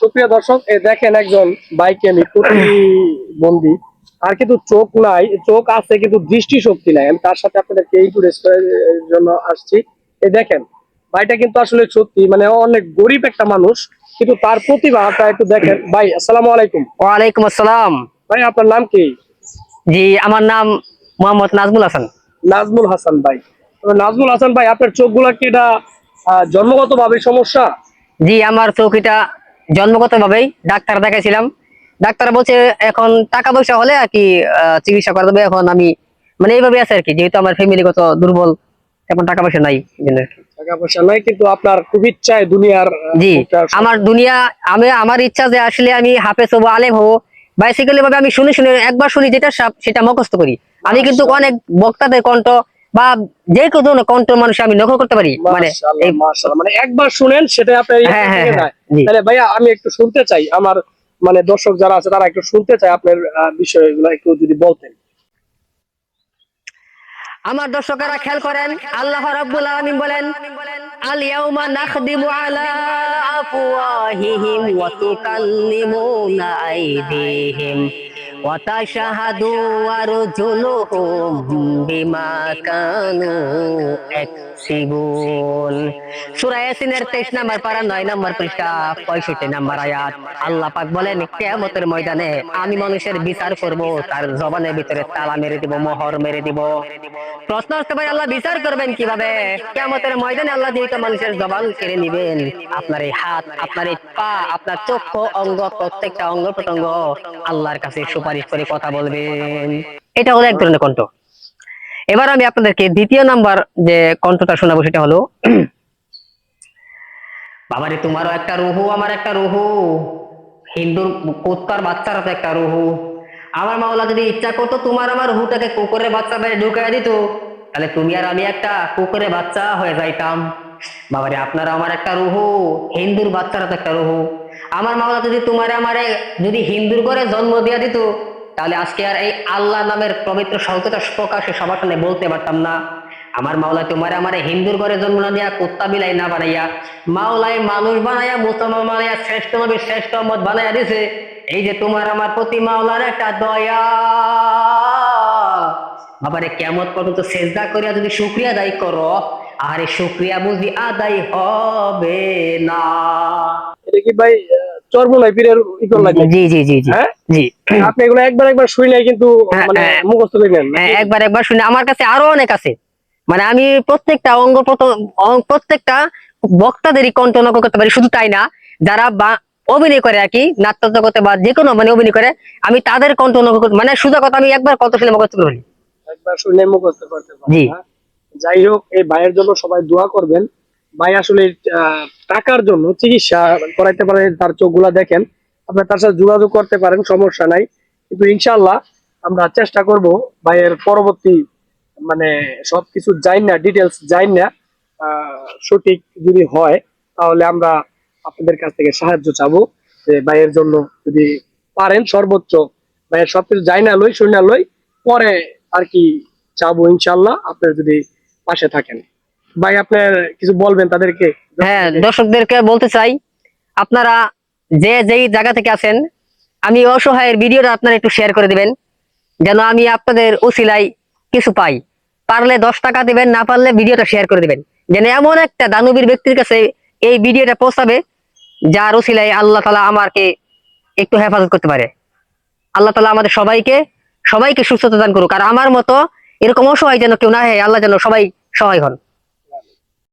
সুপ্রিয় দর্শক, দেখেন একজন বাইকে আমি প্রতিবন্ধী, আর কিন্তু চোখ নাই, চোখ আছে কিন্তু দৃষ্টি শক্তি নাই। আমি তার সাথে আপনাদেরকে ইন্ট্রোডিউস করার জন্য আসছি। দেখেন ভাইটা কিন্তু আসলে সত্যি মানে অনেক গরিব একটা মানুষ, কিন্তু তার প্রতিভাটা একটু দেখেন। ভাই আসসালামু আলাইকুম। ওয়ালাইকুম আসসালাম। ভাই আপনার নাম কি? জি, আমার নাম মোহাম্মদ নাজমুল হাসান। নাজমুল হাসান ভাই। তবে নাজমুল হাসান ভাই, আপনার চোখগুলা কি এটা জন্মগত ভাবে সমস্যা? জি, আমার চৌকিটা জন্মগত ভাবেই ডাক্তার দেখাইছিলাম। ডাক্তার বলছে এখন টাকা পয়সা হলে আর কি চিকিৎসা করা যাবে। এখন আমি মানে এইভাবে আছে আর কি, যেহেতু আমার ফ্যামিলিগত দুর্বল, এখন টাকা পয়সা নাই এই জন্য আর কি। টাকা পয়সা নাই কিন্তু আপনার খুব ইচ্ছায় দুনিয়ার জি, মুখটা আমার দুনিয়া, আমার ইচ্ছা যে আসলে আমি হাফেজ হবো, আলেম হবো। বাইসিক্যালি ভাবে আমি শুনে শুনে একবার শুনি যেটা সেটা মুখস্থ করি। আমি কিন্তু অনেক বক্তাদের কণ্ঠ বা যে কোনো কণ্ঠ মানুষ আমি নকল করতে পারি। মানে মাশাআল্লাহ এই মাশাআল্লাহ, মানে একবার শুনেন সেটা আপনার হ্যাঁ হ্যাঁ থেকে হ্যাঁ যায়। জি। তাহলে ভাইয়া আমি একটু শুনতে চাই, আমার মানে দর্শক যারা আছে তারা একটু শুনতে চায় আপনার বিষয়গুলো একটু যদি বলতেন। আমার দর্শকেরা খেয়াল করেন, আল্লাহ রাব্বুল আলামিন বলেন, আল ইয়াউমা নাখদিমু আলা আফওয়াহিহিম ওয়া তুকাল্লিমুনা আইদিহিম ওয়া তাশহাদু আরজুলুহুম বিমা কানু ইয়াকসিবুন। সূরা ইয়াসিনের 23 নম্বর পারা 9 নম্বর পৃষ্ঠা 65 নম্বর আয়াত। আল্লাহ পাক বলেন, কিয়ামতের ময়দানে আমি মানুষের বিচার করব, তার জবানের ভিতরে তালা মেরে দিব, মোহর মেরে দিব। প্রশ্ন আসতে পারে, আল্লাহ বিচার করবেন কিভাবে? কিয়ামতের ময়দানে আল্লাহ যেহেতু মানুষের জবান কেড়ে নিবেন, আপনার এই হাত, আপনার এই পা, আপনার চক্ষু, অঙ্গ, প্রত্যেকটা অঙ্গ প্রত্যঙ্গ আল্লাহর কাছে সুপারিশ করে কথা বলবেন। এটা হলো এক ধরনের কণ্ঠ। এবার আমি আপনাদেরকে দ্বিতীয় নাম্বার যে কণ্ঠটা শোনাবো সেটা হলো, বাবারে তোমারও একটা রুহু, আমার একটা রুহু, হিন্দুর কুত্তার বাচ্চারও তো একটা রুহু। আমার মাওলা যদি ইচ্ছা করতো তোমার আমার রুহুটাকে কুকুরের বাচ্চা বেড়ে ঢুকাই দিত, তাহলে তুমি আর আমি একটা কুকুরের বাচ্চা হয়ে যাইতাম। বাবারে আপনার আমার একটা রুহু, হিন্দুর বাচ্চারও তো একটা রুহু। আমার মাওলা যদি তোমার আমারে যদি হিন্দুর ঘরে জন্ম দিয়া দিত, তাহলে আজকে আর এই আল্লাহ নামের পবিত্র শব্দটা প্রকাশে সবার সামনে বলতে পারতাম না। আমার মাওলা তোমার আমার হিন্দুর ঘরে জন্ম না দিয়া কুত্তা বিলাই না বানাইয়া, মাওলাই মানুষ বানাইয়া, মুসলমান বানাইয়া, শ্রেষ্ঠ নবী শ্রেষ্ঠ মত বানাইয়া দিছে। এই যে তোমার আমার প্রতি মাওলার একটা দয়া। বাবারে কিয়ামত পর্যন্ত সেজদা করিয়া যদি শুকরিয়া আদায় করো, আর এই শুকরিয়া বুঝি আদায় হবে না। এটা কি ভাই চর্মনাই পীরের ইকল লাগে নাকি? জি জি জি জি হ্যাঁ, জি। আপনি এগুলো একবার একবার শুই নাই কিন্তু হ্যাঁ, মানে হ্যাঁ, মুখস্থ করে নেন হ্যাঁ, নাকি? একবার একবার শুনে আমার কাছে আরো অনেক আছে। মানে আমি প্রত্যেকটা প্রত্যেকটা বক্তাদেরই কণ্ঠ নকল করতে পারি। শুধু তাই না, যারা অভিনয় করে আর কি, নাট্য জগতে বা যে কোনো মানে অভিনয় করে, আমি তাদের কণ্ঠ নকল করতে, মানে সোজা কথা, আমি একবার কণ্ঠ শুনে মুখস্থ করে ফেলি। একবার শুনে মুখস্থ করতে পারেন জি। না? যাই হোক, এই ভাইয়ের জন্য সবাই দোয়া করবেন। ভাই আসলে টাকার জন্য চিকিৎসা করাইতে পারে, তার চোখগুলা দেখেন। আপনার তার সাথে যোগাযোগ করতে পারেন, সমস্যা নাই। কিন্তু ইনশাআল্লাহ আমরা চেষ্টা করব ভাইয়ের পরবর্তী মানে সবকিছু জানি না, ডিটেলস জানি না, সঠিক যদি হয় তাহলে আমরা আপনাদের কাছ থেকে সাহায্য চাবো, যে ভাইয়ের জন্য যদি পারেন সর্বোচ্চ ভাইয়ের সবকিছু জানি না লই শুনি না লই পরে আর কি চাবো ইনশাআল্লাহ, আপনার যদি পাশে থাকেন। ভাই আপনার কিছু বলবেন তাদেরকে? হ্যাঁ, দর্শকদেরকে বলতে চাই, আপনারা যে যেই জায়গা থেকে আছেন, আমি অসহায়ের ভিডিওটা আপনারা একটু শেয়ার করে দিবেন, যেন আমি আপনাদের উসিলাই কিছু পাই। পারলে 10 টাকা দিবেন, না পারলে ভিডিওটা শেয়ার করে দিবেন, যেন এমন একটা দানবীর ব্যক্তির কাছে এই ভিডিওটা পৌঁছাবে, যার উসিলাই আল্লাহ তাআলা আমাকে একটু হেফাজত করতে পারে। আল্লাহ তাআলা আমাদের সবাইকে সবাইকে সুস্থতা দান করুক। আর আমার মতো এরকম অসহায় যেন কেউ না হয়, আল্লাহ যেন সবাই সহায় হন।